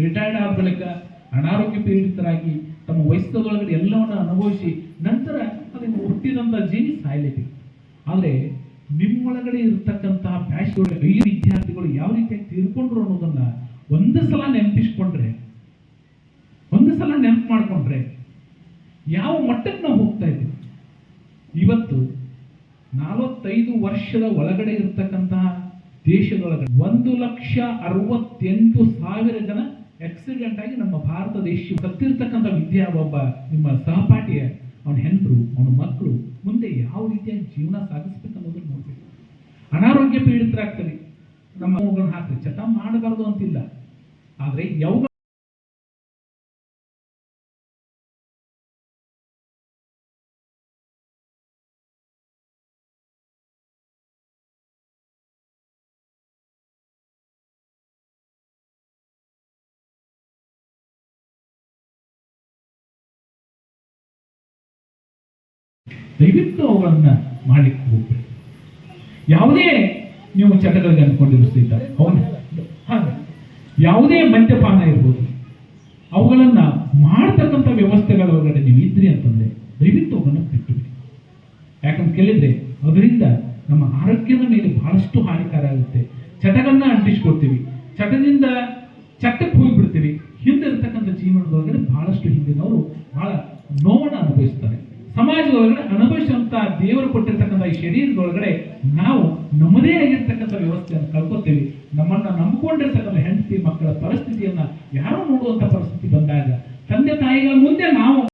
Retired ಆದ ಬಳಿಕ ಅನಾರೋಗ್ಯ ಪೀಡಿತರಾಗಿ ತಮ್ಮ ವಯಸ್ಸದೊಳಗಡೆ ಎಲ್ಲವನ್ನ ಅನುಭವಿಸಿ ನಂತರ ಅದನ್ನು ಹುಟ್ಟಿದಂಥ ಜೀವಿ ಸಾಯಲೇಬೇಕು. ಆದರೆ ನಿಮ್ಮೊಳಗಡೆ ಇರತಕ್ಕಂತಹ ಬ್ಯಾಚ್ಗಳ 5 ವಿದ್ಯಾರ್ಥಿಗಳು ಯಾವ ರೀತಿಯಾಗಿ ತೀರ್ಕೊಂಡ್ರು ಅನ್ನೋದನ್ನ ಒಂದು ಸಲ ನೆನಪಿಸ್ಕೊಂಡ್ರೆ, ಒಂದು ಸಲ ನೆನಪು ಮಾಡಿಕೊಂಡ್ರೆ ಯಾವ ಮಟ್ಟಕ್ಕೆ ನಾವು ಹೋಗ್ತಾ ಇದ್ದೀವಿ. ಇವತ್ತು 45 ವರ್ಷದ ಒಳಗಡೆ ಇರತಕ್ಕಂತಹ ದೇಶದೊಳಗಡೆ 1,68,000 ಜನ ಆಕ್ಸಿಡೆಂಟ್ ಆಗಿ ನಮ್ಮ ಭಾರತ ದೇಶ ಸತ್ತಿರ್ತಕ್ಕಂಥ ಒಬ್ಬ ನಿಮ್ಮ ಸಹಪಾಠಿಯ ಅವನ ಹೆಂಡರು, ಅವನ ಮಕ್ಕಳು ಮುಂದೆ ಯಾವ ರೀತಿಯಾಗಿ ಜೀವನ ಸಾಗಿಸ್ಬೇಕು ಅನ್ನೋದನ್ನು ನೋಡ್ಬೇಕು. ಅನಾರೋಗ್ಯ ಪೀಡಿತರಾಗ್ತದೆ. ನಮ್ಮ ಮಗುಗಳನ್ನ ಹಾಕಿ ಚಟ ಮಾಡಬಾರ್ದು ಅಂತಿಲ್ಲ, ಆದರೆ ಯಾವ ದಯವಿಟ್ಟು ಅವುಗಳನ್ನ ಮಾಡ್ಲಿಕ್ಕೆ ಹೋಗ್ಬೇಕು. ಯಾವುದೇ ನೀವು ಚಟಗಳಿಗೆ ಅನ್ಕೊಂಡಿರೋ ಸಹಿತ ಅವನ ಯಾವುದೇ ಮದ್ಯಪಾನ ಇರ್ಬೋದು, ಅವುಗಳನ್ನ ಮಾಡ್ತಕ್ಕಂಥ ವ್ಯವಸ್ಥೆಗಳ ಒಳಗಡೆ ನೀವು ಇದ್ರಿ ಅಂತಂದ್ರೆ ದಯವಿಟ್ಟು ಅವುಗಳನ್ನ ಬಿಟ್ಟುಬಿಡಿ. ಯಾಕಂತ ಕೇಳಿದ್ರೆ ಅದರಿಂದ ನಮ್ಮ ಆರೋಗ್ಯದ ಮೇಲೆ ಬಹಳಷ್ಟು ಹಾನಿಕಾರ ಆಗುತ್ತೆ. ಚಟಗಳನ್ನ ಅಂಟಿಸ್ಕೊಳ್ತೀವಿ, ಚಟದಿಂದ ಚಟಕ್ಕೆ ಹೋಗಿಬಿಡ್ತೀವಿ. ಹಿಂದೆ ಇರತಕ್ಕಂಥ ಜೀವನದೊಳಗಡೆ ಬಹಳಷ್ಟು ಹಿಂದಿನವರು ಬಹಳ ನೋವನ್ನು ಅನುಭವಿಸ್ತಾರೆ. ಸಮಾಜದೊಳಗಡೆ ಅನುಭವಿಸುವಂತ ದೇವರು ಕೊಟ್ಟಿರ್ತಕ್ಕಂಥ ಈ ಶರೀರದೊಳಗಡೆ ನಾವು ನಮ್ಮದೇ ಆಗಿರ್ತಕ್ಕಂಥ ವ್ಯವಸ್ಥೆಯನ್ನು ಕಳ್ಕೊತೀವಿ. ನಮ್ಮನ್ನ ನಂಬಿಕೊಂಡಿರ್ತಕ್ಕಂಥ ಹೆಂಡತಿ ಮಕ್ಕಳ ಪರಿಸ್ಥಿತಿಯನ್ನ ಯಾರೋ ನೋಡುವಂತ ಪರಿಸ್ಥಿತಿ ಬಂದಾಗ ತಂದೆ ತಾಯಿಗಳ ಮುಂದೆ ನಾವು